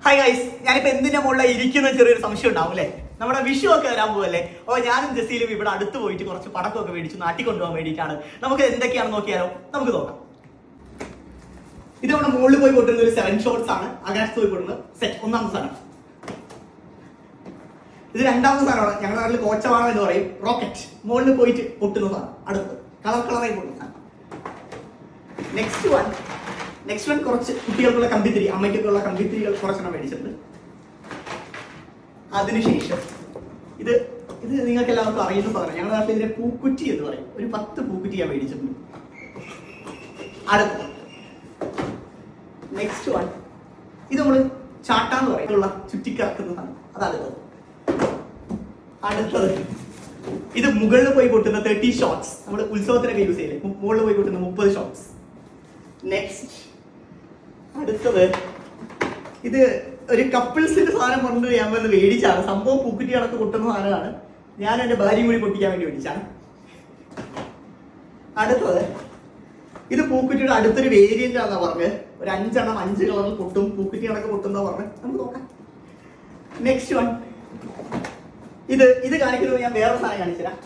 Hi guys, ഞാനിപ്പോൾ എന്തിന്റെ മുകളിൽ ഇരിക്കുന്ന ചെറിയൊരു സംശയം ഉണ്ടാവും അല്ലേ? നമ്മുടെ വിഷു ഒക്കെ വരാൻ പോവല്ലേ? അപ്പോൾ ഞാനും ജസീലും ഇവിടെ അടുത്ത് പോയിട്ട് കുറച്ച് പടക്കമൊക്കെ മേടിച്ചു നാട്ടിൽ കൊണ്ടുപോകാൻ വേണ്ടിയിട്ടാണ്. നമുക്ക് എന്തൊക്കെയാണെന്ന് നോക്കിയാലോ? നമുക്ക് നോക്കാം. ഇത് നമ്മുടെ മുകളിൽ പോയി പൊട്ടുന്ന ഒരു 7 ഷോട്ട്സ് ആണ്. ആകാശത്ത് പോയി പൊട്ടുന്നത് സെറ്റ് ഒന്നാമത്തെ സാധനം. ഇത് രണ്ടാമത്തെ സാധനമാണ്. ഞങ്ങളുടെ നാട്ടിൽ കോച്ചവാള എന്ന് പറയും. റോക്കറ്റ് മുകളിൽ പോയിട്ട് പൊട്ടുന്ന സാധനം. അടുത്ത് കളറായി പൊട്ടുന്ന സാധനം. നെക്സ്റ്റ് വൺ കുറച്ച് കുട്ടികൾക്കുള്ള കമ്പിത്തിരി, അമ്മയ്ക്കൊക്കെ ഉള്ള കമ്പിത്തിരികൾ കുറച്ചെണ്ണം മേടിച്ചിട്ടുണ്ട്. അതിനുശേഷം ഇത് നിങ്ങൾക്ക് എല്ലാവർക്കും അറിയുന്ന സാധനം. ഞങ്ങളുടെ നാട്ടിൽ ഇതിനെ പൂക്കുറ്റി എന്ന് പറയും. ഒരു 10 പൂക്കുറ്റി ഞാൻ മേടിച്ചിട്ടുണ്ട്. അടുത്ത നെക്സ്റ്റ് വൺ ഇത് നമ്മള് ചാട്ടാന്ന് പറയുന്ന ചുറ്റിക്കറക്കുന്ന സാധനം. അടുത്തത് ഇത് മുകളിൽ പോയി പൊട്ടുന്ന 30 ഷോട്ട്സ്. നമ്മൾ ഉത്സവത്തിനൊക്കെ യൂസ് ചെയ്യില്ലേ? മുകളിൽ പോയി പൊട്ടുന്ന 30 ഷോട്ട്സ്. നെക്സ്റ്റ് അടുത്തത് ഇത് ഒരു കപ്പിൾസിന്റെ സാധനം കൊണ്ട് ഞാൻ വന്ന് മേടിച്ചാണ്. സംഭവം പൂക്കുറ്റികളൊക്കെ പൊട്ടുന്ന സാധനമാണ്. ഞാൻ എൻ്റെ ഭാര്യയും കൂടി പൊട്ടിക്കാൻ വേണ്ടി മേടിച്ചാണ്. അടുത്തത് ഇത് പൂക്കുറ്റിയുടെ അടുത്തൊരു വേരിയന്റ് ആണെന്നാ പറഞ്ഞത്. ഒരു 5 എണ്ണം 5 കളറിൽ പൊട്ടും, പൂക്കുറ്റികളൊക്കെ പൊട്ടുന്ന പറഞ്ഞ് നമുക്ക് നോക്കാം. നെക്സ്റ്റ് വൺ ഇത് കാണിക്കുന്നത് ഞാൻ വേറെ സാധനം കാണിച്ചുതരാം.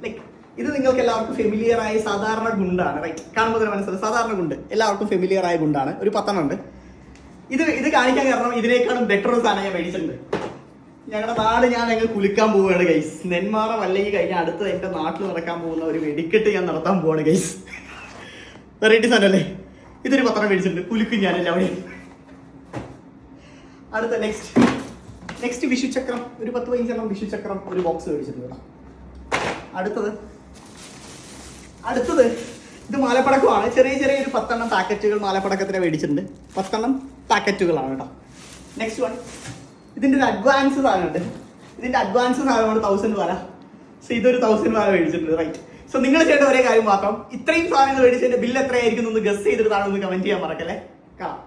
ലൈക്ക് ഇത് നിങ്ങൾക്ക് എല്ലാവർക്കും ഫെമിലിയർ ആയ സാധാരണ ഗുണ്ടാണ്. റൈറ്റ്, കാണുമ്പോൾ തന്നെ മനസ്സിലാവും. സാധാരണ ഗുണ്ട് എല്ലാവർക്കും ഫെമിലിയർ ആയ ഗുണ്ടാണ്. ഒരു 10 എണ്ണം ഉണ്ട്. ഇത് കാണിക്കാൻ കാരണം ഇതിനേക്കാളും ബെറ്റർ ഒരു സാധനം ഞാൻ മേടിച്ചിട്ടുണ്ട്. ഞങ്ങളുടെ നാട് ഞാൻ ഞങ്ങൾ കുലിക്കാൻ പോവുകയാണ് ഗൈസ്. നെന്മാറ വല്ലെങ്കിൽ കഴിഞ്ഞാൽ അടുത്ത് എൻ്റെ നാട്ടിൽ നടക്കാൻ പോകുന്ന ഒരു വെടിക്കെട്ട് ഞാൻ നടത്താൻ പോവാണ് ഗൈസ്. വെറൈറ്റി സാധനം അല്ലേ? ഇതൊരു 10 എണ്ണം മേടിച്ചിട്ടുണ്ട്. കുലിക്കും ഞാൻ എല്ലാവരെയും. അടുത്ത നെക്സ്റ്റ് വിഷുചക്രം ഒരു 10-15 എണ്ണം വിഷുചക്രം ഒരു ബോക്സ് മേടിച്ചിട്ടുണ്ട്. അടുത്തത് ഇത് മാലപ്പടക്കമാണ്. ചെറിയ ഒരു 10 എണ്ണം പാക്കറ്റുകൾ മാലപ്പടക്കത്തിന് മേടിച്ചിട്ടുണ്ട്. 10 എണ്ണം പാക്കറ്റുകളാണ് കേട്ടോ. നെക്സ്റ്റ് വൺ ഇതിൻ്റെ ഒരു അഡ്വാൻസ് സാധനമുണ്ട്. ഇതിൻ്റെ അഡ്വാൻസ് സാധനമാണ് 1000 രൂപ. സോ ഇതൊരു 1000 രൂപ മേടിച്ചിട്ടുണ്ട്. റൈറ്റ്. സോ നിങ്ങൾ ചെയ്യേണ്ട ഒരേ കാര്യം മാത്രം, ഇത്രയും സാധനങ്ങൾ മേടിച്ചതിൻ്റെ ബില്ല് എത്രയായിരിക്കും എന്ന് ഗസ് ചെയ്തിട്ട് താഴെ ഒന്ന് കമന്റ് ചെയ്യാൻ മറക്കല്ലേ. കാണാം.